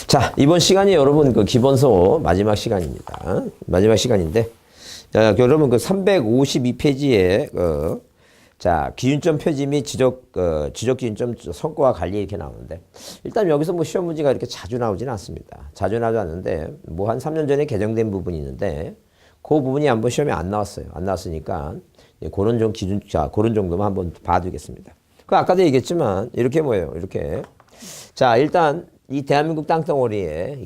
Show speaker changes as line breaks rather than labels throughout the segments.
자, 이번 시간이 여러분 그 기본서 마지막 시간입니다. 마지막 시간인데, 자, 여러분 그 352페이지에 자, 기준점 표지 및 지적 기준점 성과와 관리 이렇게 나오는데, 일단 여기서 뭐 시험 문제가 이렇게 자주 나오지는 않습니다. 자주 나오지 않는데, 뭐 한 3년 전에 개정된 부분이 있는데, 그 부분이 한번 시험에 안 나왔어요. 안 나왔으니까, 그런 좀 기준, 자, 그런 정도만 한번 봐두겠습니다. 그 아까도 얘기했지만, 이렇게 뭐예요? 이렇게. 자, 일단, 이 대한민국 땅덩어리에,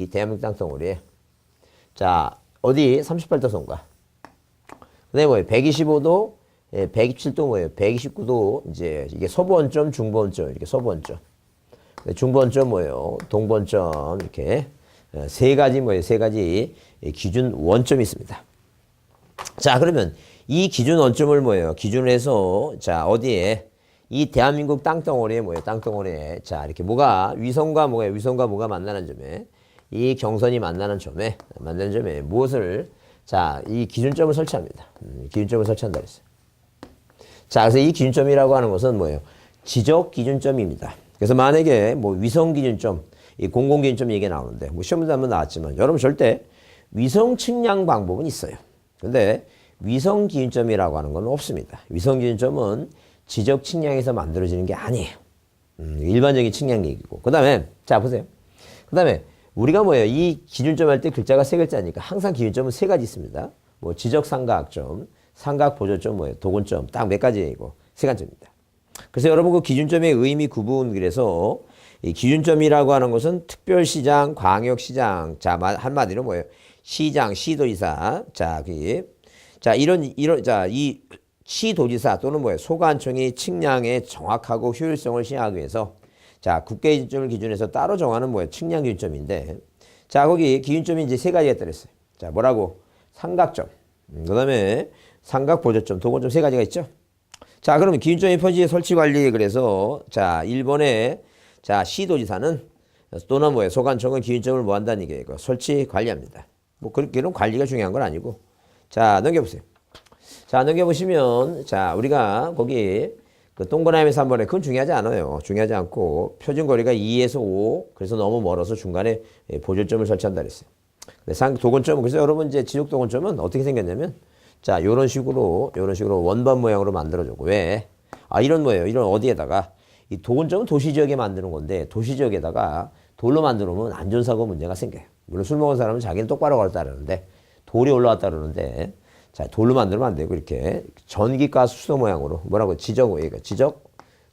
자, 어디 38도 성과. 그 다음에 뭐예요? 125도, 127도 뭐예요? 129도, 이제 이게 서부원점, 중부원점, 이렇게 서부원점. 중부원점 뭐예요? 동부원점, 이렇게. 세 가지 뭐예요? 세 가지 기준 원점이 있습니다. 자, 그러면 이 기준 원점을 뭐예요? 기준으로 해서, 자, 어디에? 이 대한민국 땅덩어리에 뭐예요? 땅덩어리에. 자, 이렇게 뭐가, 위성과 뭐가 만나는 점에, 이 경선이 만나는 점에 무엇을, 자, 이 기준점을 설치합니다. 기준점을 설치한다 그랬어요. 자, 그래서 이 기준점이라고 하는 것은 뭐예요? 지적 기준점입니다. 그래서 만약에 뭐 위성 기준점, 이 공공 기준점 얘기 나오는데, 뭐 시험문제 한번 나왔지만, 여러분 절대 위성 측량 방법은 있어요. 근데 위성 기준점이라고 하는 건 없습니다. 위성 기준점은 지적 측량에서 만들어지는 게 아니에요. 일반적인 측량 얘기고. 그 다음에, 자, 보세요. 그 다음에, 우리가 뭐예요? 이 기준점 할 때 글자가 세 글자니까 항상 기준점은 세 가지 있습니다. 뭐, 지적 삼각점, 삼각 보조점, 뭐예요? 도근점, 딱 몇 가지이고, 세 가지입니다. 그래서 여러분 그 기준점의 의미 구분, 그래서 이 기준점이라고 하는 것은 특별시장, 광역시장, 자, 한마디로 뭐예요? 시장, 시도지사, 자, 자, 자, 이 시도지사 또는 뭐예요? 소관청이 측량의 정확하고 효율성을 시행하기 위해서 자, 국계 기준점을 기준해서 따로 정하는 뭐예요? 측량 기준점인데 자, 거기 기준점이 이제 세 가지가 들었어요. 자, 뭐라고? 삼각점. 그 다음에 삼각 보조점, 도근점 세 가지가 있죠. 자, 그러면 기준점의 표지 설치 관리 그래서 자, 일본의 자, 시도지사는 또는 뭐예요? 소관청은 기준점을 뭐 한다는 얘기예요? 설치 관리합니다. 뭐 그런 관리가 중요한 건 아니고 자, 넘겨보세요. 자, 넘겨보시면, 자, 우리가 거기, 그 동그라미에서 3번에, 그건 중요하지 않아요. 중요하지 않고, 표준거리가 2에서 5, 그래서 너무 멀어서 중간에 보조점을 설치한다 그랬어요. 근데 도근점은, 그래서 여러분 이제 지적 도근점은 어떻게 생겼냐면, 자, 요런 식으로 원반 모양으로 만들어주고, 왜? 아, 이런 뭐예요? 이런 어디에다가, 이 도근점은 도시지역에 만드는 건데, 도시지역에다가 돌로 만들어놓으면 안전사고 문제가 생겨요. 물론 술 먹은 사람은 자기는 똑바로 걸었다 그러는데, 돌이 올라왔다 그러는데, 자, 돌로 만들면 안 되고, 이렇게 전기가스 수소 모양으로, 뭐라고, 지적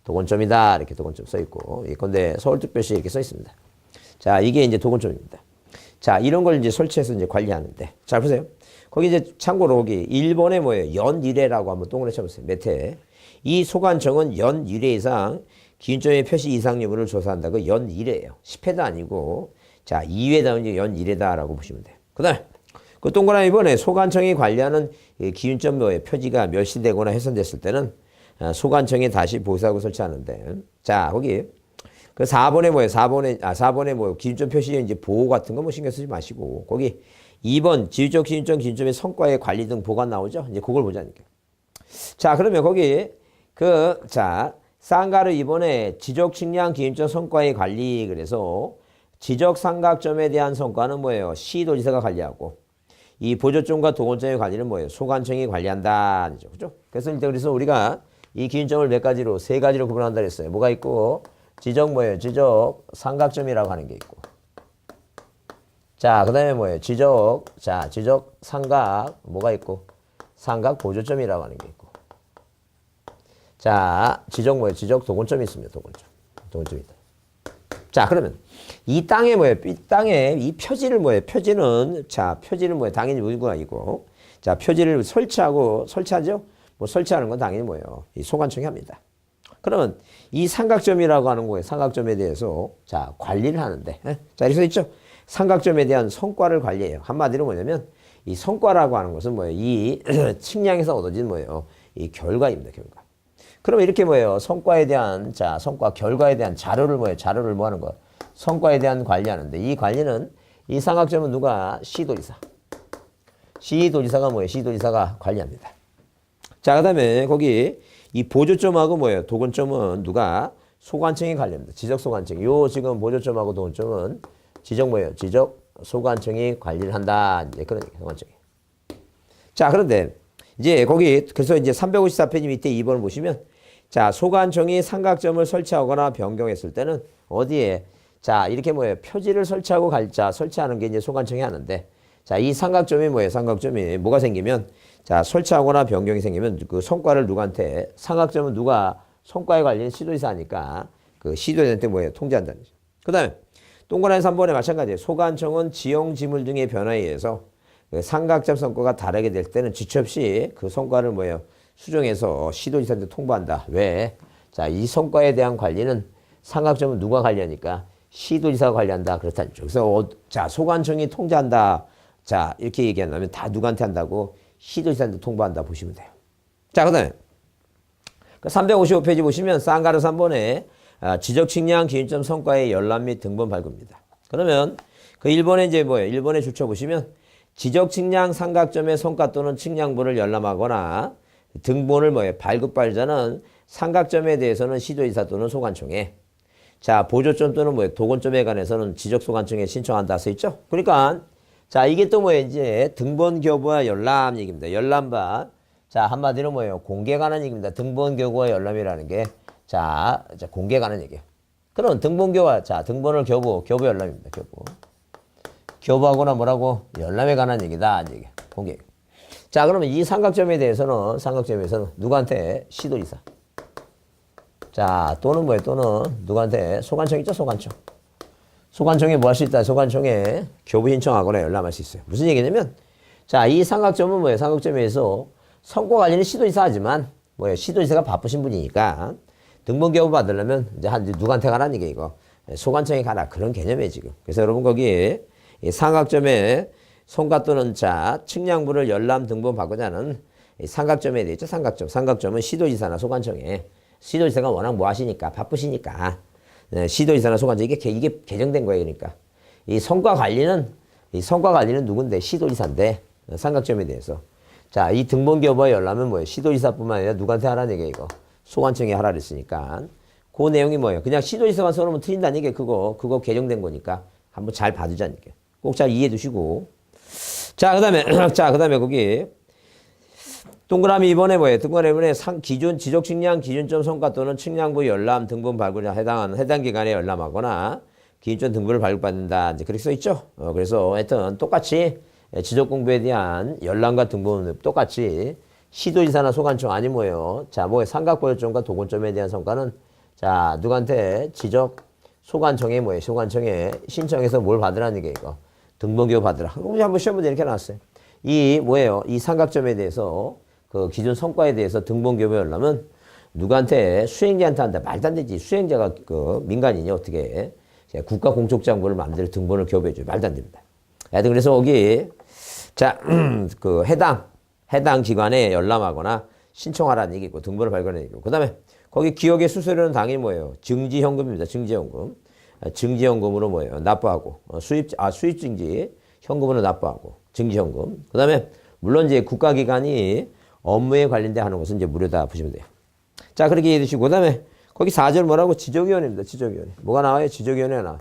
도근점이다. 이렇게 도근점 써있고, 예컨대 서울특별시 이렇게 써있습니다. 자, 이게 이제 도근점입니다. 자, 이런 걸 이제 설치해서 이제 관리하는데, 자, 보세요. 거기 이제 참고로 거기, 일본의 뭐예요? 연일회라고 한번 동그랗게 쳐보세요. 몇 회. 이 소관청은 연일회 이상 기준점의 표시 이상 여부를 조사한다. 그 연일회예요. 10회도 아니고, 자, 2회다 이제 연일회다라고 보시면 돼요. 그 다음에, 그 동그라미 이번에 소관청이 관리하는 기준점 뭐에 표지가 멸시되거나 훼손됐을 때는 소관청이 다시 보수하고 설치하는데 자, 거기 그 4번에 뭐예요? 4번에 뭐 기준점 표시 이제 보호 같은 거 뭐 신경 쓰지 마시고 거기 2번 지휘적 기준점의 성과의 관리 등 보관 나오죠? 이제 그걸 보자니까. 자, 그러면 거기 자, 쌍가르 2번에 지적 측량 기준점 성과의 관리 그래서 지적 삼각점에 대한 성과는 뭐예요? 시도지사가 관리하고 이 보조점과 도근점의 관리는 뭐예요? 소관청이 관리한다. 그죠? 그래서 우리가 이 기준점을 몇 가지로, 세 가지로 구분한다 그랬어요. 뭐가 있고, 지적 뭐예요? 지적 삼각점이라고 하는 게 있고. 자, 그 다음에 뭐예요? 지적 삼각, 뭐가 있고, 삼각 보조점이라고 하는 게 있고. 자, 지적 뭐예요? 지적 도근점이 있습니다. 도근점이 있다. 자, 그러면 이 땅에 뭐예요? 이 땅에 이 표지를 뭐예요? 표지는 뭐예요? 당연히 문구가 아니고. 자, 표지를 설치하죠? 뭐 설치하는 건 당연히 뭐예요? 이 소관청이 합니다. 그러면 이 삼각점이라고 하는 거예요. 삼각점에 대해서 자, 관리를 하는데. 자, 이렇게 써 있죠? 삼각점에 대한 성과를 관리해요. 한마디로 뭐냐면 이 성과라고 하는 것은 뭐예요? 이 측량에서 얻어진 뭐예요? 이 결과입니다. 결과. 그러면 이렇게 뭐예요? 성과에 대한 결과에 대한 자료를 뭐 하는 거? 성과에 대한 관리하는데 이 관리는 이 삼각점은 누가? 시도지사가 뭐예요? 시도지사가 관리합니다. 자, 그 다음에 거기 이 보조점하고 뭐예요? 도근점은 누가? 소관청이 관리합니다. 지적소관청. 요 지금 보조점하고 도근점은 지적 뭐예요? 지적 소관청이 관리를 한다. 이제 그런 얘기, 소관청이. 자, 그런데 이제 거기 그래서 이제 354페이지 밑에 2번을 보시면 자, 소관청이 삼각점을 설치하거나 변경했을 때는 어디에 자, 이렇게 뭐예요? 표지를 설치하고 자, 설치하는 게 이제 소관청이 하는데 자, 이 삼각점이 뭐예요? 삼각점이 뭐가 생기면 자, 설치하거나 변경이 생기면 그 성과를 누구한테 삼각점은 누가 성과에 관련 시도지사 하니까 그 시도지사한테 뭐예요? 통지한다는 거죠. 그다음에 동그라미 3번에 마찬가지예요. 소관청은 지형 지물 등의 변화에 의해서 그 삼각점 성과가 다르게 될 때는 지체 없이 그 성과를 뭐예요? 수정해서 시도지사한테 통보한다. 왜? 자, 이 성과에 대한 관리는 삼각점은 누가 관리하니까 시도지사가 관리한다. 그렇다는 거죠. 그래서 자, 소관청이 통제한다. 자, 이렇게 얘기한다면 다 누구한테 한다고? 시도지사한테 통보한다 보시면 돼요. 자, 그 다음에 355페이지 보시면 쌍가루 3번에 지적 측량 기준점 성과의 열람 및 등본 발급입니다. 그러면 그 1번에 이제 뭐예요? 1번에 줄쳐 보시면 지적 측량 삼각점의 성과 또는 측량부를 열람하거나 등본을 뭐예요? 발급발자는 삼각점에 대해서는 시도지사 또는 소관청에 자, 보조점 또는 뭐예요? 도건점에 관해서는 지적 소관청에 신청한다 써 있죠? 그러니까 자, 이게 또 뭐예요? 이제 등본 교부와 열람 얘기입니다. 열람바. 자, 한마디로 뭐예요? 공개에 관한 얘기입니다. 등본 교부와 열람이라는 게 자, 공개에 관한 얘기예요. 그럼 등본 교부, 자, 등본을 교부 열람입니다. 교부. 교부하거나 뭐라고? 열람에 관한 얘기다. 얘기. 공개. 자, 그러면 이 삼각점에서는 누구한테? 시도지사. 자, 또는 뭐예요? 또는 누구한테? 소관청 있죠? 소관청. 소관청에 뭐 할 수 있다? 소관청에 교부 신청하거나 열람할 수 있어요. 무슨 얘기냐면, 자, 이 삼각점은 뭐예요? 삼각점에서 성과 관리는 시도지사 하지만, 뭐예요? 시도지사가 바쁘신 분이니까, 등본 교부 받으려면, 이제 누구한테 가라는 얘기, 이거. 소관청에 가라. 그런 개념이에요, 지금. 그래서 여러분, 거기, 이 삼각점에 성과 또는 자, 측량부를 열람 등본 받고자 하는 삼각점에 대해 있죠? 삼각점은 시도지사나 소관청에. 시도지사가 워낙 뭐 하시니까, 바쁘시니까. 네, 시도지사나 소관청 이게 개정된 거예요. 그러니까 이 성과 관리는 누군데? 시도지사인데 삼각점에 대해서 자, 이 등본 교부와 열람은 뭐예요? 시도지사뿐만 아니라 누구한테 하라는 얘기예요. 이거 소관청에 하라 그랬으니까 그 내용이 뭐예요? 그냥 시도지사만 써놓으면 틀린다는 얘기예요. 그거 개정된 거니까 한번 잘 봐두자는 얘기예요. 꼭 잘 이해해 두시고 자, 그다음에 거기 동그라미 2번에 뭐예요? 동그라미 2번에 기준 지적 측량 기준점 성과 또는 측량부 열람 등본 발급에 해당 기간에 열람하거나 기준점 등본을 발급받는다. 이제 그렇게 써 있죠. 그래서 하여튼 똑같이 지적 공부에 대한 열람과 등본 똑같이 시도지사나 소관청 아니 뭐예요? 자, 뭐예요? 삼각보조점과 도건점에 대한 성과는 자, 누구한테? 지적 소관청에 뭐예요? 소관청에 신청해서 뭘 받으라는 얘기예요, 이거. 등본 교부 받으라. 우리 한번 시험 문제 이렇게 나왔어요. 이 뭐예요? 이 삼각점에 대해서 그 기준 성과에 대해서 등본 교부 열람은 누구한테? 수행자한테 한다. 말도 안 되지. 수행자가 그 민간인이 어떻게 국가 공적장부를 마음대로 등본을 교부해줘요. 말도 안 됩니다. 하여튼 그래서 거기 자, 그 해당 기관에 열람하거나 신청하라는 얘기고 등본을 발견하는 얘기고 그 다음에 거기 기억의 수수료는 당연히 뭐예요? 증지현금입니다. 증지현금. 증지현금으로 뭐예요? 납부하고 수입증지 현금으로 납부하고 증지현금. 그 다음에 물론 이제 국가기관이 업무에 관련돼 하는 것은 이제 무료다 보시면 돼요. 자, 그렇게 이해해 두시고, 그 다음에 거기 4절 뭐라고? 지적위원회입니다. 지적위원회. 뭐가 나와요? 지적위원회가 나와.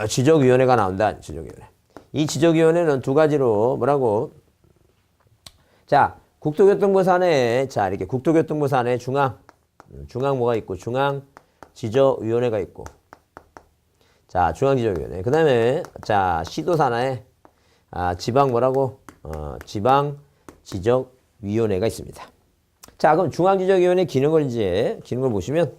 지적위원회가 나온다. 지적위원회. 이 지적위원회는 두 가지로 뭐라고? 자, 국토교통부 산에, 자, 이렇게 국토교통부 산에 중앙 뭐가 있고, 중앙 지적위원회가 있고, 자, 중앙지적위원회. 그 다음에, 자, 시도 산하에, 지방 뭐라고? 지방 지적위원회가 있습니다. 자, 그럼 중앙지적위원회 기능을 보시면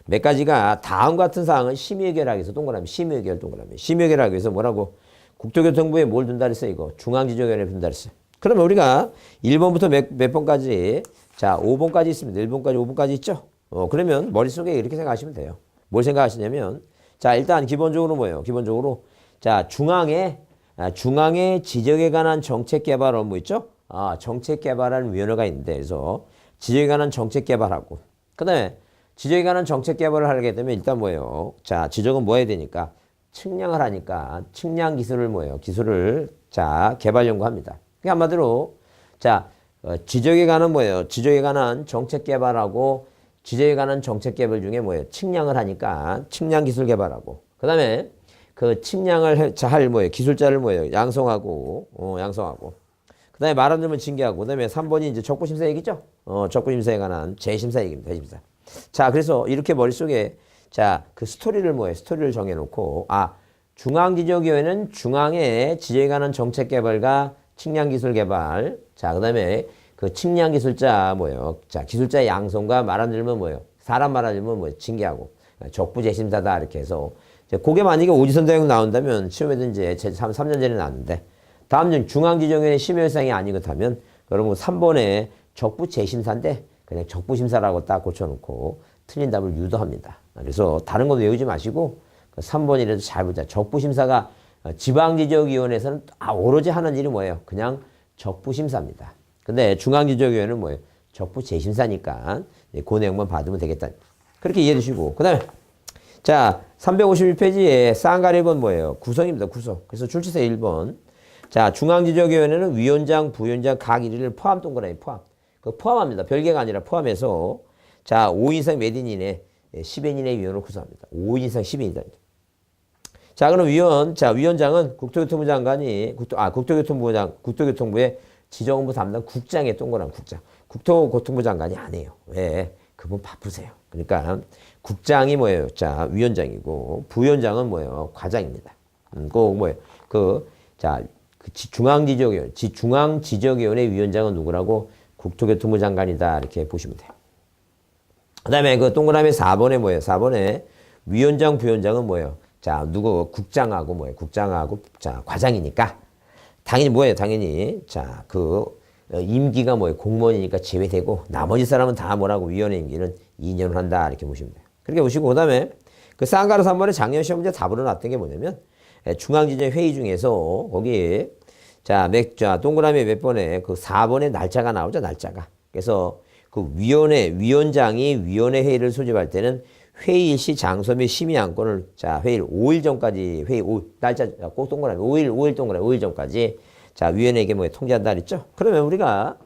몇 가지가 다음과 같은 사항은 심의의결하기 위해서 동그라미, 심의의결하기 위해서 뭐라고? 국토교통부에 뭘 둔다 그랬어요, 이거? 중앙지적위원회 둔다 그랬어요. 그러면 우리가 1번부터 몇 번까지, 자, 5번까지 있습니다. 1번까지, 5번까지 있죠? 그러면 머릿속에 이렇게 생각하시면 돼요. 뭘 생각하시냐면, 자, 일단 기본적으로 뭐예요? 기본적으로, 자, 중앙에 지적에 관한 정책 개발 업무 있죠? 정책 개발하는 위원회가 있는데, 그래서 지적에 관한 정책 개발하고, 그 다음에 지적에 관한 정책 개발을 하게 되면 일단 뭐예요? 자, 지적은 뭐 해야 되니까? 측량을 하니까, 측량 기술을 뭐예요? 기술을, 자, 개발 연구합니다. 그러니까 한마디로, 자, 지적에 관한 뭐예요? 지적에 관한 정책 개발하고, 지적에 관한 정책 개발 중에 뭐예요? 측량을 하니까, 측량 기술 개발하고, 그 다음에 그 측량을 할 뭐예요? 기술자를 뭐예요? 양성하고. 그 다음에 말 안 들으면 징계하고. 그 다음에 3번이 이제 적부심사 얘기죠? 적부심사에 관한 재심사 얘기입니다. 재심사. 자, 그래서 이렇게 머릿속에 자, 그 스토리를 스토리를 정해놓고, 중앙지적위원회는 중앙의 지적에 관한 정책 개발과 측량기술 개발. 자, 그 다음에 그 측량기술자 자, 기술자의 양성과 말 안 들으면 사람 말 안 들으면 징계하고. 적부재심사다 이렇게 해서. 그게 만약에 오지선다형 나온다면 시험에도 이제 3년 전에 나왔는데 다음 중 중앙지정위원회 심의일상이 아닌 것하면 그러면 3번에 적부재심사인데 그냥 적부심사라고 딱 고쳐놓고 틀린 답을 유도합니다. 그래서 다른 건 외우지 마시고 3번이라도 잘 보자. 적부심사가 지방지적위원회에서는 오로지 하는 일이 뭐예요? 그냥 적부심사입니다. 근데 중앙지적위원회는 뭐예요? 적부재심사니까 그 내용만 받으면 되겠다. 그렇게 이해해 주시고 그 다음에 자 351페이지에 쌍가리건 구성입니다. 구성. 그래서 출제세 1번. 자 중앙지적위원회는 위원장, 부위원장 각 1위를 포함 동그라미 포함. 그 포함합니다. 별개가 아니라 포함해서 자 5인 이상 몇 인 이내 10인 이내 위원을 구성합니다. 5인 이상 10인이다. 자 그럼 위원장은 국토교통부 장관이 국토교통부의 지정부 담당 국장의 동그란 국장. 국토교통부 장관이 아니에요. 왜? 그분 바쁘세요. 그러니까 국장이 자 위원장이고 부위원장은 과장입니다. 중앙지적위원회 위원장은 누구라고? 국토교통부 장관이다 이렇게 보시면 돼요. 그 다음에 그 동그라미 4번에 4번에 위원장 부위원장은 자 국장하고 국장하고 자 과장이니까 당연히 당연히 자 임기가 공무원이니까 제외되고 나머지 사람은 다 위원회 임기는 2년을 한다 이렇게 보시면 돼요. 그렇게 보시고 그 다음에 그 쌍가루 3번에 작년 시험 문제 답으로 놨던 게 뭐냐면 중앙지정 회의 중에서 거기 자 동그라미 몇 번에 그 4번에 날짜가 나오죠. 날짜가. 그래서 그 위원장이 위원회 회의를 소집할 때는 회의 시 장소 및 심의 안건을 자 회의를 5일 전까지 날짜 꼭 동그라미 5일 동그라미 5일 전까지 자 위원회에게 통지한다 그랬죠. 그러면 우리가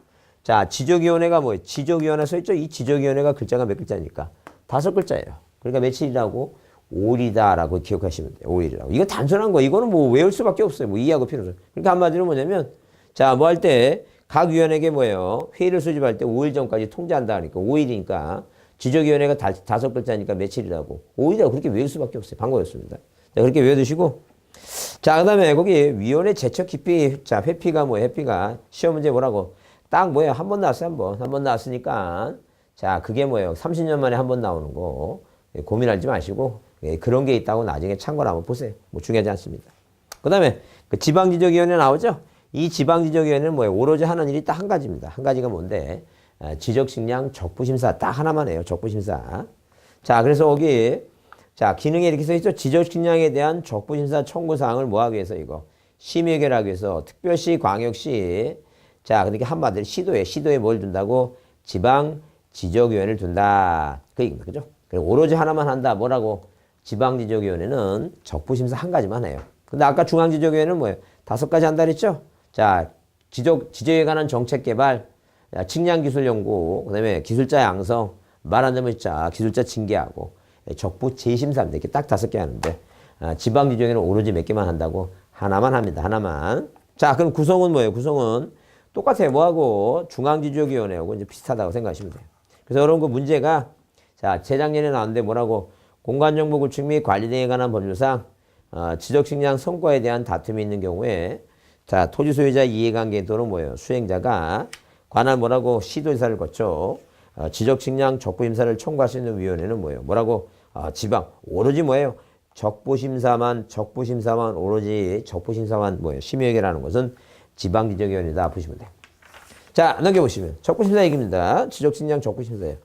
자 지적위원회가 지적위원회 써 있죠. 이 지적위원회가 글자가 몇 글자입니까? 5글자예요. 그러니까 며칠이라고? 5일이다라고 기억하시면 돼요. 5일이라고. 이거 단순한 거. 이거는 외울 수밖에 없어요. 이해하고 필요 없어요. 그러니까 한마디로 뭐냐면 자 할 때 각 위원회에게 회의를 소집할 때 5일 전까지 통지한다 하니까 5일이니까 지적위원회가 5글자니까 며칠이라고 5일이라고 그렇게 외울 수밖에 없어요. 방법이 없습니다. 자, 그렇게 외워두시고 자 그다음에 거기 위원회 제척 기피 자 회피가 시험 문제 딱 한 번 나왔어요. 한 번 나왔으니까 자 그게 30년 만에 한 번 나오는 거 고민하지 마시고 그런 게 있다고 나중에 참고를 한번 보세요. 중요하지 않습니다. 그 다음에 그 지방지적위원회 나오죠. 이 지방지적위원회는 오로지 하는 일이 딱 한 가지입니다. 한 가지가 뭔데 지적측량 적부심사 딱 하나만 해요. 적부심사. 자 그래서 거기 자 기능에 이렇게 써있죠. 지적측량에 대한 적부심사 청구사항을 하기 위해서 심의 해결하기 위해서 특별시 광역시 자 그러니까 한마디로 시도에 뭘 둔다고? 지방지적위원회를 둔다. 그 얘기입니다. 그죠? 그리고 오로지 하나만 한다. 뭐라고? 지방지적위원회는 적부심사 한 가지만 해요. 근데 아까 중앙지적위원회는 5가지 한다 그랬죠? 자, 지적에 관한 정책 개발, 측량기술 연구, 그 다음에 기술자 양성, 말 안 되면 기술자 징계하고, 적부 재심사입니다. 이렇게 딱 5개 하는데, 지방지적위원회는 오로지 몇 개만 한다고? 하나만 합니다. 하나만. 자, 그럼 구성은 구성은 똑같아요. 중앙지적위원회하고 이제 비슷하다고 생각하시면 돼요. 그래서 여러분 그 문제가 자, 재작년에 나왔는데 공간정보 구축 및 관리 등에 관한 법률상 지적측량 성과에 대한 다툼이 있는 경우에 자 토지 소유자 이해관계 또는 수행자가 관할 시도조사를 거쳐 지적측량 적부심사를 청구할 수 있는 위원회는 지방 오로지 적부심사만 오로지 적부심사만 심의 해결하는 것은 지방지적위원회다 보시면 돼요. 자 넘겨보시면 적부심사 얘기입니다. 지적측량 적부심사예요.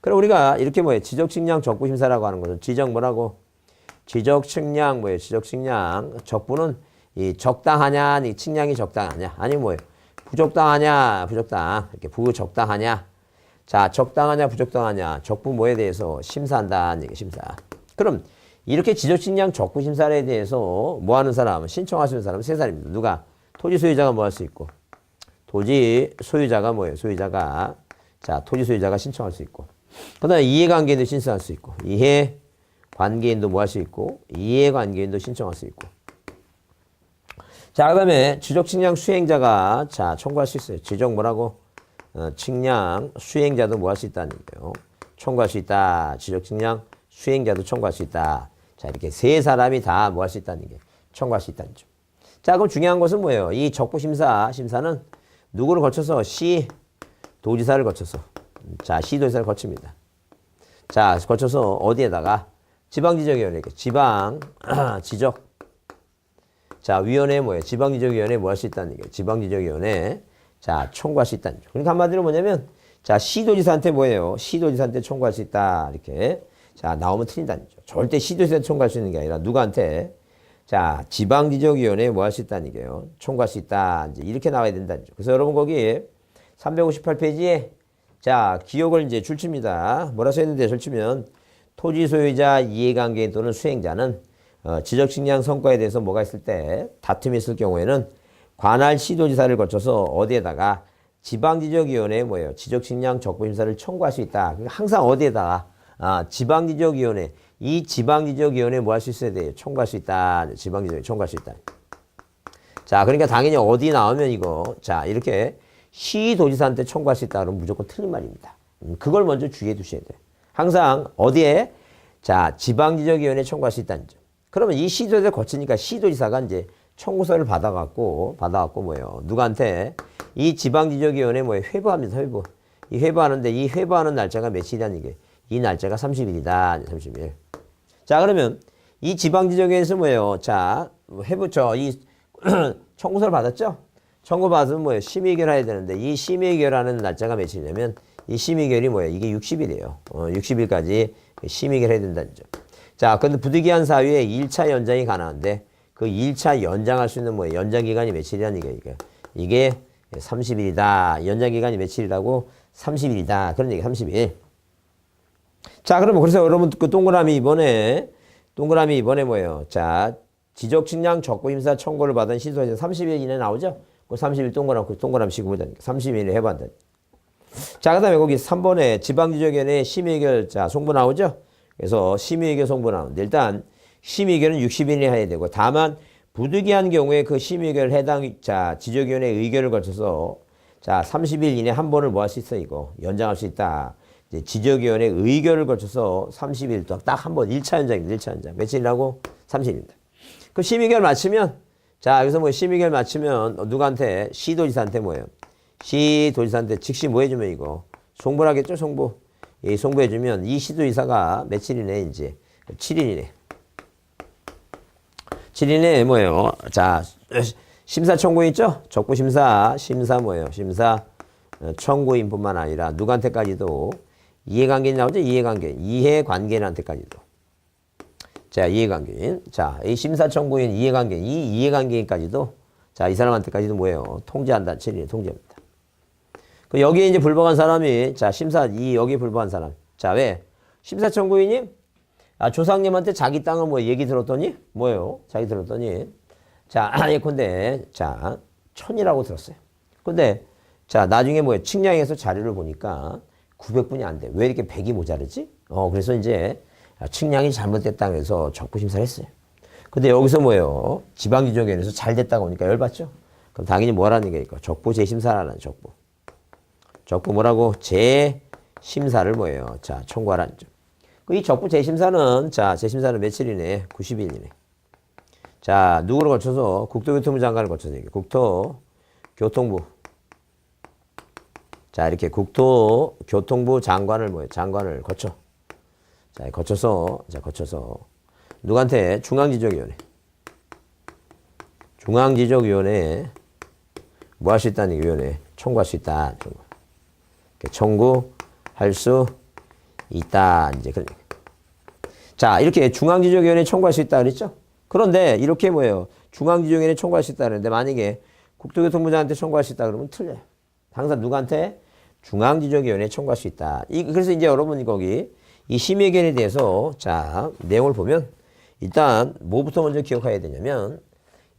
그럼 우리가 이렇게 지적측량 적부심사라고 하는 것은 지적측량 지적측량 적부는 이 적당하냐, 이 측량이 적당하냐, 아니 부적당하냐, 부적당 이렇게 부적당하냐, 자 적당하냐, 부적당하냐, 적부 뭐에 대해서 심사한다는 얘기 심사. 그럼 이렇게 지적측량 적부심사에 대해서 하는 사람, 신청할 수 있는 사람은 3사람입니다. 누가? 토지 소유자가 할 수 있고, 토지 소유자가 소유자가 자 토지 소유자가 신청할 수 있고. 그 다음에 이해관계도 신청할 수 있고, 이해, 관계인도 뭐 할 수 있고 이해관계인도 신청할 수 있고. 자, 그다음에 지적 측량 수행자가 자 청구할 수 있어요. 지적 뭐라고? 측량 수행자도 뭐 할 수 있다는 거예요. 청구할 수 있다. 지적 측량 수행자도 청구할 수 있다. 자, 이렇게 세 사람이 다 뭐 할 수 있다는 게 청구할 수 있다는 점. 자, 그럼 중요한 것은 뭐예요? 이 적부심사는 누구를 거쳐서 시도지사를 거쳐서 자 시도지사를 거칩니다. 자, 거쳐서 어디에다가 지방지적위원회, 지방지적 자 위원회 뭐예요? 지방지적위원회 뭐 할 수 있다는 얘기예요. 지방지적위원회 자 청구할 수 있다는 점. 그러니까 한마디로 뭐냐면 자 시도지사한테 뭐예요? 시도지사한테 청구할 수 있다 이렇게 자 나오면 틀린다는 점. 절대 시도지사한테 청구할 수 있는 게 아니라 누구한테? 자 지방지적위원회에 뭐 할 수 있다는 얘기예요. 청구할 수 있다 이제 이렇게 나와야 된다는 점. 그래서 여러분 거기 358페이지에 자 기억을 이제 줄칩니다. 뭐라 써있는데 줄치면 토지 소유자 이해관계인 또는 수행자는 지적측량 성과에 대해서 뭐가 있을 때 다툼이 있을 경우에는 관할 시도지사를 거쳐서 어디에다가 지방지적위원회에 뭐예요? 지적측량 적부심사를 청구할 수 있다. 그러니까 항상 어디에다가 지방지적위원회 이 지방지적위원회에 뭐 할 수 있어야 돼요? 청구할 수 있다. 지방지적위원회 청구할 수 있다. 자 그러니까 당연히 어디 나오면 이거 자 이렇게 시도지사한테 청구할 수 있다 그러면 무조건 틀린 말입니다. 그걸 먼저 주의해 두셔야 돼요. 항상 어디에 자 지방지적위원회에 청구할 수 있다는 점. 그러면 이 시도지사를 거치니까 시도지사가 이제 청구서를 받아갖고 뭐예요? 누구한테? 이 지방지적위원회 뭐예요? 회부합니다. 회부. 이 회부하는데 이 회부하는 날짜가 며칠이라는 게 이 날짜가 30일이다. 30일. 자 그러면 이 지방지적위원회에서 뭐예요? 자 회부처 이 청구서를 받았죠? 청구 받으면 뭐예요? 심의결해야 되는데 이 심의결하는 날짜가 며칠이냐면 이 심의결이 뭐예요? 이게 60일이에요. 60일까지 심의결 해야 된다는 점. 자, 근데 부득이한 사유에 1차 연장이 가능한데 그 1차 연장할 수 있는 뭐예요? 연장 기간이 며칠이라는 게 이게 30일이다. 연장 기간이 며칠이라고? 30일이다. 그런 얘기 30일. 자, 그러면 그래서 여러분 그 동그라미 이번에 뭐예요? 자, 지적 측량 적부심사 청구를 받은 시도자 30일 이내 나오죠? 그 30일 동그라미 씌고 보자니까 30일에 해봤다. 자, 그 다음에 거기 3번에 지방지적위원회 심의결 자 송부 나오죠? 그래서 심의결 송부 나오는데 일단 심의결은 60일이 해야 되고 다만 부득이한 경우에 그 심의결 해당 자 지적위원회 의결을 거쳐서 자 30일 이내 한 번을 뭐 할 수 있어 이거 연장할 수 있다. 이제 지적위원회 의결을 거쳐서 30일 딱 한 번 1차 연장입니다. 1차 연장. 며칠이라고? 30일입니다. 그 심의결 마치면 자 여기서 뭐 심의결 마치면 누구한테? 시도지사한테 뭐예요? 시도지사한테 즉시 뭐 해주면 이거 송부를 하겠죠? 송부. 이 송부해주면 이 시도지사가 며칠이네 이제 7일이네. 7일에 뭐예요? 자 심사 청구 있죠? 적부심사 심사 뭐예요? 심사 청구인뿐만 아니라 누구한테까지도 이해관계인 나오죠? 이해관계인한테까지도. 자 이해관계인. 자 이 심사 청구인 이해관계인 이 이해관계인까지도 자 이 사람한테까지도 뭐예요? 통지한다. 7일에 통지합니다. 그 여기에 이제 불복한 사람이 자 심사 여기 불복한 사람. 자 왜? 심사 청구인이 조상님한테 자기 땅을 뭐 얘기 들었더니 뭐예요? 자기 들었더니 자 예컨대 자 1000이라고 들었어요. 근데 자 나중에 뭐예요? 측량해서 자료를 보니까 900분이 안 돼. 왜 이렇게 100이 모자르지? 그래서 이제 측량이 잘못됐다 그래서 적부심사를 했어요. 근데 여기서 뭐예요? 지방지적위원회에서 잘 됐다고 하니까 열받죠? 그럼 당연히 뭐라는 게 있고 적부 재심사라는 적부. 적부 뭐라고? 재심사를 뭐예요? 자 청구하라는 점. 이 적부 재심사는 자 재심사는 며칠이네? 90일이네. 자 누구를 거쳐서? 국토교통부 장관을 거쳐서 얘기해. 국토교통부. 자 이렇게 국토교통부 장관을 뭐예요? 장관을 거쳐. 자 거쳐서 누구한테? 중앙지적위원회. 중앙지적위원회 뭐 할 수 있다는 위원회 청구할 수 있다. 청구할 수 있다. 이제 그런 얘기. 자 이렇게 중앙지적위원회 청구할 수 있다 그랬죠? 그런데 이렇게 뭐예요? 중앙지적위원회 청구할 수 있다 그랬는데 만약에 국토교통부장한테 청구할 수 있다 그러면 틀려요. 항상 누구한테? 중앙지적위원회에 청구할 수 있다. 그래서 이제 여러분이 거기 이 심의견에 대해서 자 내용을 보면 일단 뭐부터 먼저 기억해야 되냐면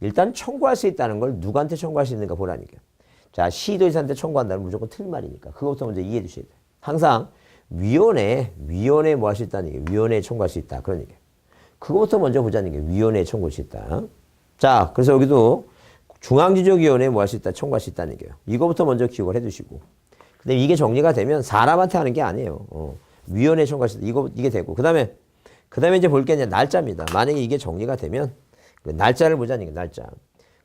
일단 청구할 수 있다는 걸 누구한테 청구할 수 있는가 보라니까. 자 시도지사한테 청구한다는 무조건 틀린 말이니까 그것부터 먼저 이해해 주셔야 돼요. 항상 위원회 뭐 할 수 있다는 얘기예요. 위원회에 청구할 수 있다. 그런 얘기예요. 그거부터 먼저 보자는 게 위원회에 청구할 수 있다. 자, 그래서 여기도 중앙지적위원회에 뭐 할 수 있다, 청구할 수 있다는 게요. 이거부터 먼저 기억을 해두시고. 근데 이게 정리가 되면 사람한테 하는 게 아니에요. 위원회에 청구할 수 있다. 이게 되고. 그 다음에 이제 볼 게 이제 날짜입니다. 만약에 이게 정리가 되면 그 날짜를 보자는 게 날짜.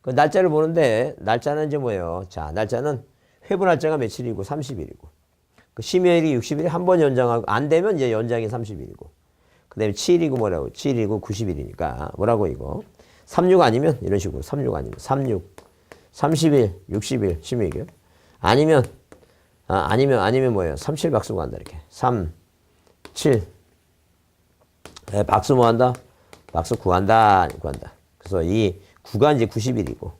그 날짜를 보는데 날짜는 이제 뭐예요? 자, 날짜는 회부 날짜가 며칠이고 30일이고. 그 심의일이 60일이 한 번 연장하고 안 되면 이제 연장이 30일이고. 그 다음에 7일이고 뭐라고? 7일이고 90일이니까 뭐라고 이거? 36 아니면 이런 식으로 36 아니면 36, 30일, 60일 심의일이요. 아니면 뭐예요? 37 박수 구한다 이렇게. 3, 7. 네, 박수 뭐 한다? 박수 구한다. 그래서 이 구가 이제 90일이고.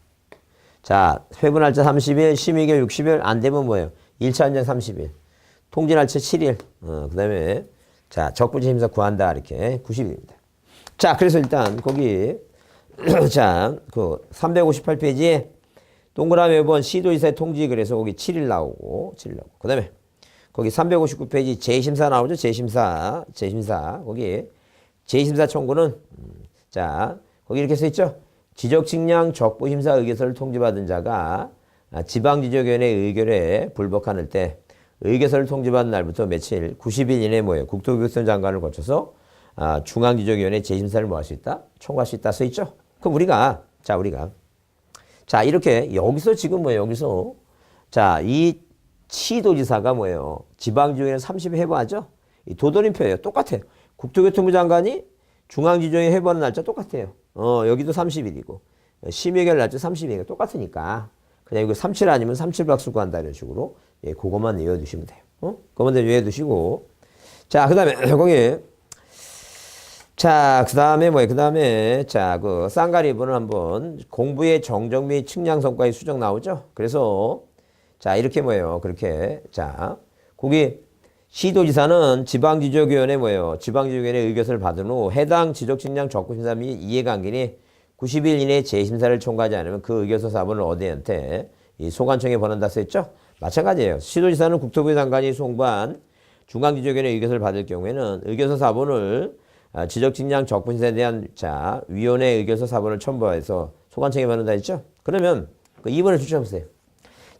자, 회부 날짜 30일, 심의일 60일 안 되면 뭐예요? 1차 연장 30일. 통지 날짜 7일. 그 다음에 자, 적부지 심사 구한다 이렇게 90일입니다. 자, 그래서 일단 거기 자, 그 358페이지에 동그라미 번 시도지사의 통지 그래서 거기 7일 나오고. 그 다음에 거기 359페이지 재심사 나오죠? 재심사. 거기 재심사 청구는 자, 거기 이렇게 써 있죠? 지적측량 적부심사 의결서를 통지받은 자가 지방지적위원회 의결에 불복하는 때 의결서를 통지받은 날부터 며칠 90일 이내에 뭐예요? 국토교통부 장관을 거쳐서 중앙지적위원회 재심사를 뭐 할 수 있다? 청구할 수 있다 써 있죠? 그럼 우리가 자, 이렇게 여기서 지금 뭐예요? 여기서 자, 이 시도지사가 뭐예요? 지방지적위원회 30일 회부하죠? 이 도돌림표예요. 똑같아요. 국토교통부 장관이 중앙지적위원회 회부하는 날짜 똑같아요. 여기도 30일이고 심의결 날짜 30일이니까 똑같으니까 그냥 이거 37 아니면 37 박수 구한다 이런 식으로 예, 그것만 외워두시면 돼요. 그것만 외워두시고 자, 그 다음에 거기 자, 그 다음에 자, 그 쌍가리부는 한번 공부의 정정 및 측량 성과의 수정 나오죠? 그래서 자, 이렇게 뭐예요? 그렇게 자, 거기 시도지사는 지방지적위원회 뭐예요? 지방지적위원회 의결서를 받은 후 해당 지적측량 적부심사 및 이해관계인이 90일 이내에 재심사를 청구하지 않으면 그 의결서 사본을 어디한테 이 소관청에 보낸다 써있죠? 마찬가지예요. 시도지사는 국토부 장관이 송부한 중앙지적위원회 의결서를 받을 경우에는 의결서 사본을 지적측량 적부심사에 대한 자 위원회 의결서 사본을 첨부해서 소관청에 보낸다 했죠? 그러면 그 2번을 추천해보세요.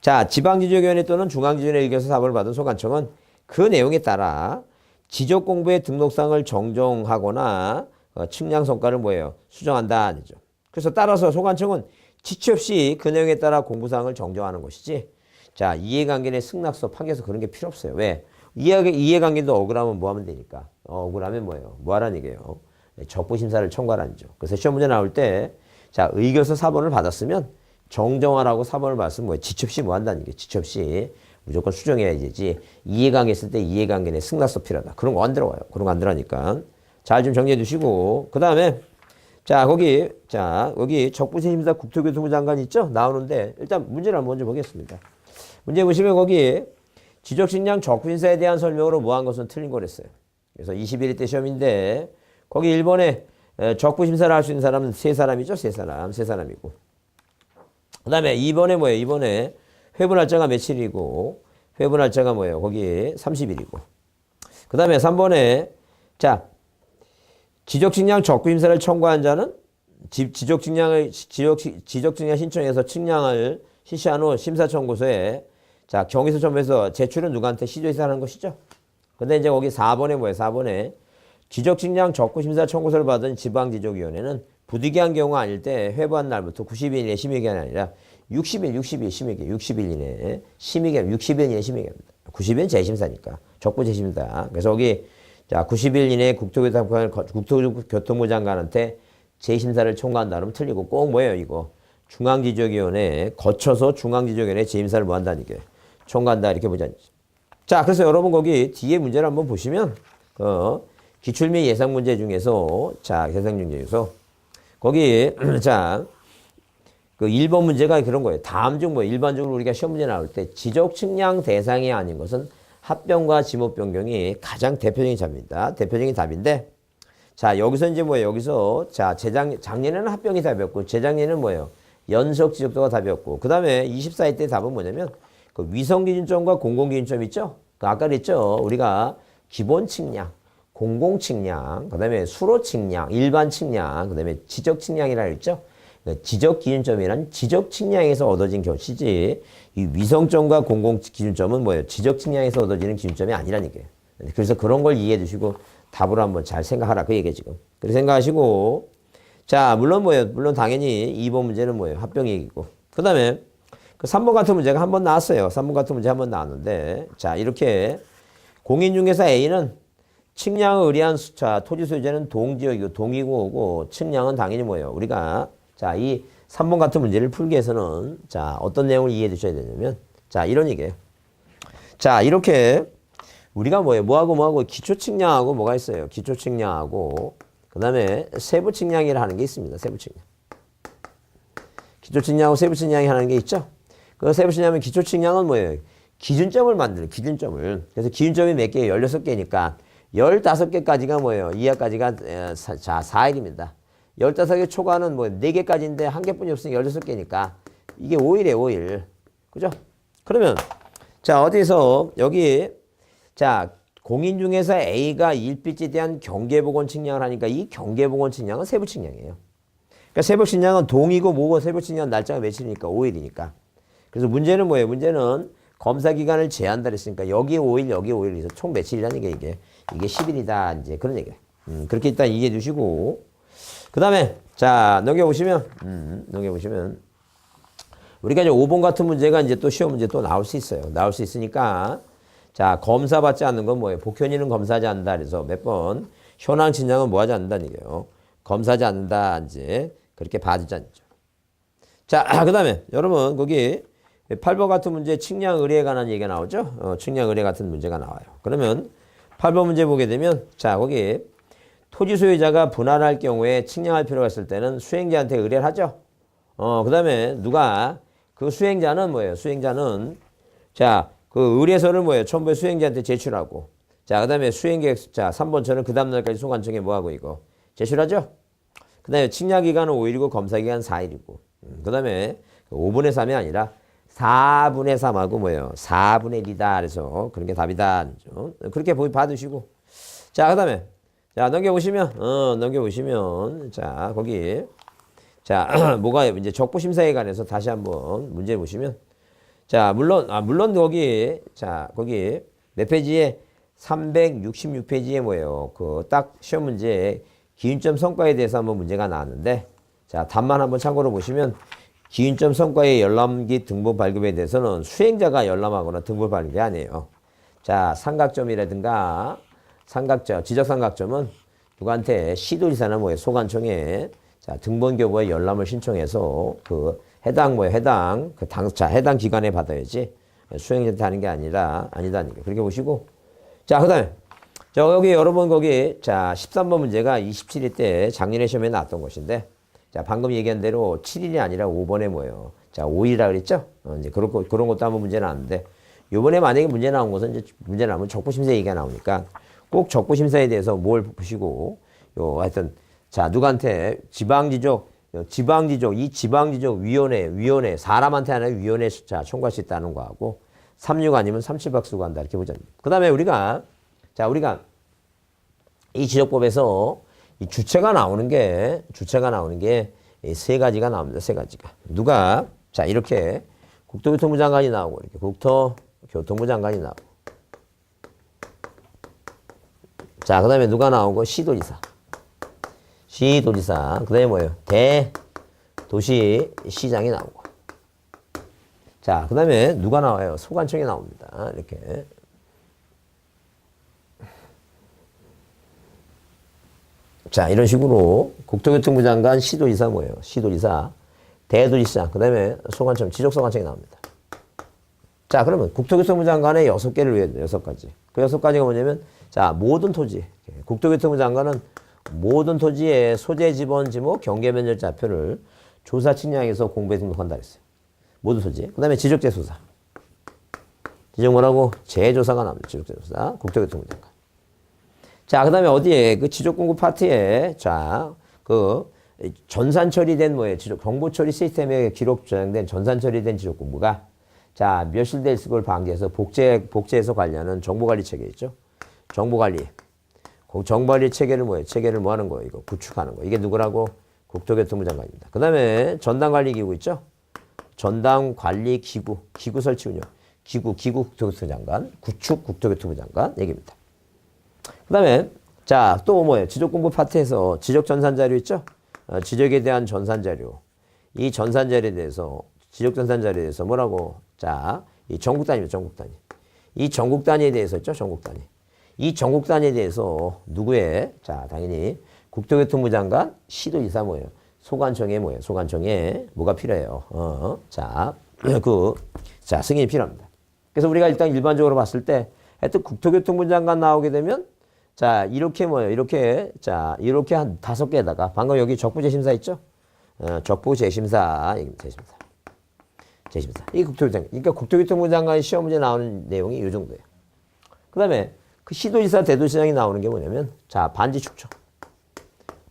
자, 지방지적위원회 또는 중앙지적위원회 의결서 사본을 받은 소관청은 그 내용에 따라 지적공부의 등록상을 정정하거나 측량 성과를 뭐예요? 수정한다. 그래서 따라서 소관청은 지체 없이 그 내용에 따라 공부사항을 정정하는 것이지. 자, 이해관계의 승낙서 판결서 그런 게 필요 없어요. 왜? 이해관계도 억울하면 뭐 하면 되니까. 억울하면 뭐예요? 뭐 하라는 얘기예요? 적부심사를 청구하라는 거죠. 그래서 시험 문제 나올 때 자, 의결서 사본을 받았으면 정정하라고 사본을 받았으면 뭐예요? 지체 없이 뭐 한다는 얘기예요. 지체 없이. 무조건 수정해야 되지. 이해관계 있을 때 이해관계의 승낙서 필요하다. 그런 거 안 들어와요. 그런 거 안 들어가니까. 잘 좀 정리해 두시고. 그 다음에, 자, 여기 적부심사 국토교통부 장관 있죠? 나오는데, 일단 문제를 한번 먼저 보겠습니다. 문제 보시면 거기 지적측량 적부심사에 대한 설명으로 뭐 한 것은 틀린 거랬어요. 그래서 21일 때 시험인데, 거기 1번에 적부심사를 할 수 있는 사람은 3사람이죠? 3사람이고. 그 다음에 2번에 뭐예요? 2번에 회부 날짜가 며칠이고 회부 날짜가 뭐예요? 거기 30일이고. 그 다음에 3번에 자, 지적측량 적부심사를 청구한 자는 지적측량 신청해서 측량을 실시한 후 심사청구서에 자, 경위서 첨부해서 제출은 누구한테? 시도지사 하는 것이죠. 근데 이제 거기 4번에 뭐예요? 4번에 지적측량 적부심사 청구서를 받은 지방지적위원회는 부득이한 경우가 아닐 때 회부한 날부터 90일 이내 심의기간이 아니라 60일 심의기간, 60일 이내 심의기간, 60일 이내 심의기간입니다. 90일은 재심사니까 적부 재심사. 그래서 여기 자 90일 이내 국토교통부 장관한테 재심사를 청구한다 그러면 틀리고 꼭 뭐예요 이거 중앙지적위원회에 거쳐서 중앙지적위원회 재심사를 뭐 한다는 게 청구한다 이렇게 보자. 자, 그래서 여러분 거기 뒤에 문제를 한번 보시면 기출 및 예상 문제 중에서 자 예상 문제 중에서 거기 자 그 1번 문제가 그런 거예요. 다음 중 뭐 일반적으로 우리가 시험 문제 나올 때 지적 측량 대상이 아닌 것은 합병과 지목 변경이 가장 대표적인 답입니다. 대표적인 답인데 자 여기서 이제 뭐예요? 여기서 자 작년에는 합병이 답이었고 재작년에는 뭐예요? 연속 지적도가 답이었고 그 다음에 24회 때 답은 뭐냐면 그 위성기준점과 공공기준점 있죠? 그 아까 그랬죠? 우리가 기본 측량, 공공측량, 그 다음에 수로측량, 일반측량, 그 다음에 지적측량이라고 했죠. 지적기준점이란 지적측량에서 얻어진 것이지 이 위성점과 공공기준점은 뭐예요? 지적측량에서 얻어지는 기준점이 아니라는 얘기예요. 그래서 그런 걸 이해해 주시고 답으로 한번 잘 생각하라 그 얘기예요 지금. 그렇게 생각하시고 자 물론 뭐예요? 물론 당연히 2번 문제는 뭐예요? 합병 얘기고 그 다음에 그 3번 같은 문제가 한번 나왔어요. 3번 같은 문제 한번 나왔는데 자 이렇게 공인중개사 A는 측량을 의뢰한 자 토지 소유자는 동지역이고 동의구호고 측량은 당연히 뭐예요? 우리가 자, 이 3번 같은 문제를 풀기 위해서는 자, 어떤 내용을 이해해 주셔야 되냐면 자, 이런 얘기예요. 자, 이렇게 우리가 뭐예요? 뭐하고 기초 측량하고 뭐가 있어요? 기초 측량하고 그다음에 세부 측량이라 하는 게 있습니다. 세부 측량. 기초 측량하고 세부 측량이 하는 게 있죠? 그 세부 측량은 기초 측량은 뭐예요? 기준점을 만드는 기준점을. 그래서 기준점이 몇 개예요? 16개니까 15개까지가 뭐예요? 이하까지가 자, 4일입니다. 15개 초과는 뭐 4개까지인데 1개뿐이 없으니까 16개니까 이게 5일이에요, 5일. 그죠? 그러면 자, 어디서 여기 자, 공인중개사 A가 일빚에 대한 경계보건 측량을 하니까 이 경계보건 측량은 세부 측량이에요. 그러니까 세부 측량은 동이고 뭐고 세부 측량 날짜가 며칠이니까 5일이니까. 그래서 문제는 뭐예요? 문제는 검사 기간을 제한다 그랬으니까 여기 5일, 여기 5일 해서 총 며칠이라는 게 이게 10일이다. 이제 그런 얘기예요. 그렇게 일단 이해해 주시고 그 다음에 자 넘겨보시면 우리가 이제 5번 같은 문제가 이제 또 시험 문제 또 나올 수 있어요. 나올 수 있으니까 자 검사 받지 않는 건 뭐예요? 복현이는 검사하지 않는다. 그래서 몇 번 현황 진양은 뭐 하지 않는다는 얘기예요. 검사하지 않는다. 이제 그렇게 봐주지 않죠. 자 그다음에 여러분 거기 8번 같은 문제 측량 의뢰에 관한 얘기가 나오죠. 측량 의뢰 같은 문제가 나와요. 그러면 8번 문제 보게 되면 자 거기 토지 소유자가 분할할 경우에 측량할 필요가 있을 때는 수행자한테 의뢰를 하죠. 그 다음에 누가 그 수행자는 뭐예요? 수행자는 자 그 의뢰서를 뭐예요? 첨부해 수행자한테 제출하고 자 그 다음에 수행계획 자 3번처럼 그 다음 날까지 소관청에 뭐하고 이거 제출하죠. 그 다음에 측량 기간은 5일이고 검사 기간 4일이고 그 다음에 5분의 3이 아니라 4분의 3하고 뭐예요? 4분의 1이다. 그래서 그런 게 답이다. 그렇게 봐두시고 자 그 다음에 자, 넘겨보시면, 자, 거기, 자, 뭐가, 이제 적부심사에 관해서 다시 한번 문제 보시면, 자, 물론 거기, 자, 거기, 몇 페이지에 366페이지에 뭐예요? 그 딱 시험 문제에 기준점 성과에 대해서 한번 문제가 나왔는데, 자, 답만 한번 참고로 보시면, 기준점 성과의 열람기 등본 발급에 대해서는 수행자가 열람하거나 등본 발급이 아니에요. 자, 삼각점이라든가, 지적삼각점은 누구한테 시도지사나 뭐예요? 소관청에 자, 등본교부에 열람을 신청해서 그 해당 해당 기관에 받아야지 수행자한테 하는 게 아니다는 게 그렇게 보시고 자, 그다음에 자, 여기 여러분 거기 자, 13번 문제가 27일 때 작년에 시험에 나왔던 것인데 자, 방금 얘기한 대로 7일이 아니라 5번에 뭐예요? 자, 5일이라 그랬죠? 이제 그런 것도 한번 문제 나왔는데 요번에 만약에 문제 나온 것은 이제 문제 나오면 적부심사 얘기가 나오니까 꼭 적부심사에 대해서 뭘 보시고 하여튼 자 누구한테 지방지적 위원회 사람한테 하는 위원회 자 청구할 수 있다는 거하고 36 아니면 37박수 구한다 이렇게 보자. 그 다음에 우리가 이 지적법에서 이 주체가 나오는 게 세 가지가 나옵니다. 세 가지가 누가 자 이렇게 국토교통부 장관이 나오고 이렇게 국토교통부 장관이 나오고 자, 그 다음에 누가 나오고? 시도지사. 그 다음에 뭐예요? 대도시시장이 나오고. 자, 그 다음에 누가 나와요? 소관청이 나옵니다. 이렇게. 자, 이런 식으로 국토교통부 장관, 시도지사 뭐예요? 시도지사, 대도시시장, 그 다음에 소관청, 지적소관청이 나옵니다. 자, 그러면 국토교통부 장관의 6개를 위해 6가지. 그 6가지가 뭐냐면 자, 모든 토지. 국토교통부 장관은 모든 토지의 소재 지번 지목 경계 면적 좌표를 조사 측량해서 공부에 등록한다 그랬어요. 모든 토지. 그다음에 지적재조사. 지적 뭐라고? 재조사가 나옵니다. 지적재조사. 국토교통부 장관. 자, 그다음에 어디에 그 지적 공급 파트에 자, 그 전산 처리된 뭐예요? 지적 정보 처리 시스템에 기록 저장된 전산 처리된 지적 공부가 자, 멸실될 걸 방지해서 복제해서 관리하는 정보관리 체계 있죠. 정보관리. 정발의 체계를 뭐예요? 체계를 뭐 하는 거예요? 이거 구축하는 거. 이게 누구라고? 국토교통부 장관입니다. 그 다음에 전담관리기구 있죠? 전담관리기구, 기구 설치 운영. 기구 국토교통부 장관, 구축 국토교통부 장관 얘기입니다. 그 다음에 자, 또 뭐예요? 지적공부 파트에서 지적 전산 자료 있죠? 지적에 대한 전산 자료. 이 전산 자료에 대해서, 지적 전산 자료에 대해서 뭐라고? 자, 이 전국 단위입니다. 전국 단위. 이 전국 단위에 대해서 있죠? 전국 단위. 이 전국 단위에 대해서 누구의? 자, 당연히 국토교통부 장관, 시도지사 뭐예요? 소관청에 뭐예요? 소관청에 뭐가 필요해요? 자, 자, 승인이 필요합니다. 그래서 우리가 일단 일반적으로 봤을 때 하여튼 국토교통부 장관 나오게 되면 자, 이렇게 뭐예요? 이렇게, 자, 이렇게 한 5개에다가 방금 여기 적부재심사 있죠? 적부재심사. 재심사. 이 국토교통부 장관. 그러니까 국토교통부 장관 시험 문제 나오는 내용이 이 정도예요. 그 다음에 그 시도지사, 대도시장이 나오는 게 뭐냐면 자, 반지 축초.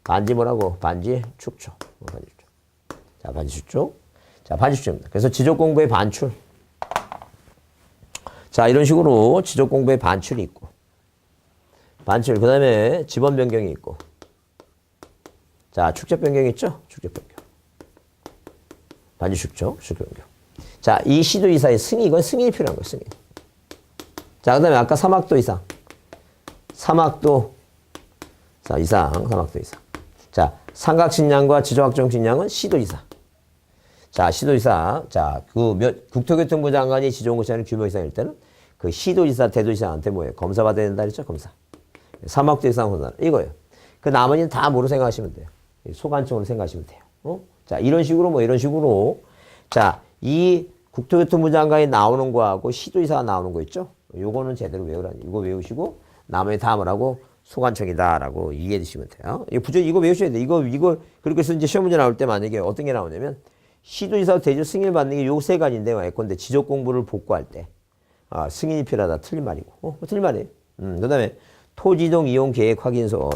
반지 뭐라고? 반지 축초. 반지 축초. 자, 반지 축초. 자, 반지 축초입니다. 그래서 지적공부의 반출. 자, 이런 식으로 지적공부의 반출이 있고. 반출. 그 다음에 지번 변경이 있고. 자, 축적 변경이 있죠? 축적 변경. 반지 축적, 축적 변경. 자, 이 시도지사의 승인, 이건 승인이 필요한 거예요, 승인. 자, 그 다음에 아까 사막도 이상. 사막도 이상. 자, 삼각식량과 지적확정식량은 시도지사. 자, 시도지사. 자, 국토교통부 장관이 지정고시하는 규모 이상일 때는 그 시도지사, 대도시장한테 뭐예요? 검사 받아야 된다 그랬죠? 검사. 사막도 이상 검사. 이거예요. 그 나머지는 다 뭐로 생각하시면 돼요? 소관청으로 생각하시면 돼요. 자, 이런 식으로. 자, 이 국토교통부 장관이 나오는 거하고 시도지사가 나오는 거 있죠? 요거는 제대로 외우라니. 이거 외우시고, 나머지 다 뭐라고? 소관청이다라고 이해해 주시면 돼요. 이거 외우셔야 돼. 이거, 그렇게 해서 이제 시험 문제 나올 때 만약에 어떤 게 나오냐면, 시도지사 대조 승인을 받는 게 요 3가지인데, 예컨대 지적 공부를 복구할 때, 승인이 필요하다. 틀린 말이고. 틀린 말이에요. 그 다음에 토지 이동 이용 계획 확인서,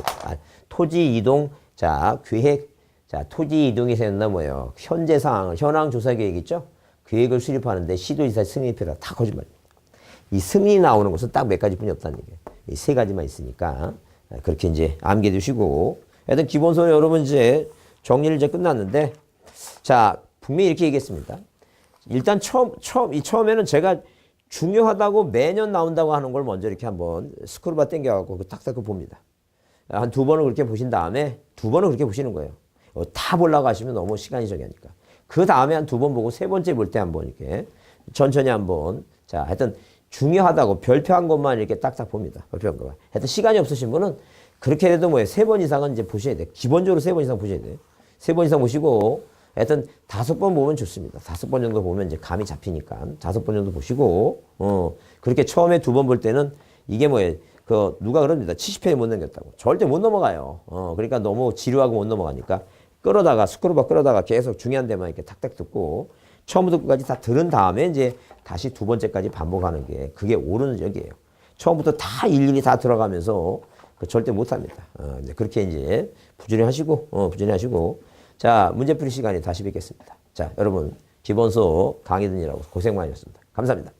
토지 이동, 자, 계획, 자, 토지 이동이 생겼나 뭐예요? 현재 상황, 현황 조사 계획 있죠? 계획을 수립하는데 시도지사 승인이 필요하다. 다 거짓말입니다. 이 승인이 나오는 것은 딱 몇 가지뿐이 없다는 얘기예요. 이 3가지만 있으니까 그렇게 이제 암기해 두시고, 하여튼 기본서는 여러분 이제 정리를 이제 끝났는데, 자, 분명히 이렇게 얘기했습니다. 일단 처음에는 제가 중요하다고 매년 나온다고 하는 걸 먼저 이렇게 한번 스크롤바 땡겨갖고 딱딱 봅니다. 한 2번을 그렇게 보신 다음에 2번을 그렇게 보시는 거예요. 다 보려고 하시면 너무 시간이 저기하니까. 그 다음에 한 2번 보고 3번째 볼 때 한번 이렇게 천천히 한번, 자, 하여튼 중요하다고 별표한 것만 이렇게 딱딱 봅니다. 별표한 것만. 하여튼 시간이 없으신 분은 그렇게 해도 뭐예요? 3번 이상은 이제 보셔야 돼요. 기본적으로 3번 이상 보셔야 돼요. 3번 이상 보시고, 하여튼 5번 보면 좋습니다. 5번 정도 보면 이제 감이 잡히니까 5번 정도 보시고, 그렇게 처음에 2번 볼 때는 이게 뭐예요? 누가 그럽니다. 70회에 못 넘겼다고. 절대 못 넘어가요. 그러니까 너무 지루하고 못 넘어가니까 스크롤바 끌어다가 계속 중요한 데만 이렇게 탁탁 듣고, 처음부터 끝까지 다 들은 다음에 이제 다시 2번째까지 반복하는 게 그게 옳은 적이에요. 처음부터 다 일일이 다 들어가면서 절대 못 합니다. 그렇게 이제 부지런히 하시고, 자, 문제풀이 시간에 다시 뵙겠습니다. 자, 여러분, 기본서 강의 듣느라고 고생 많으셨습니다. 감사합니다.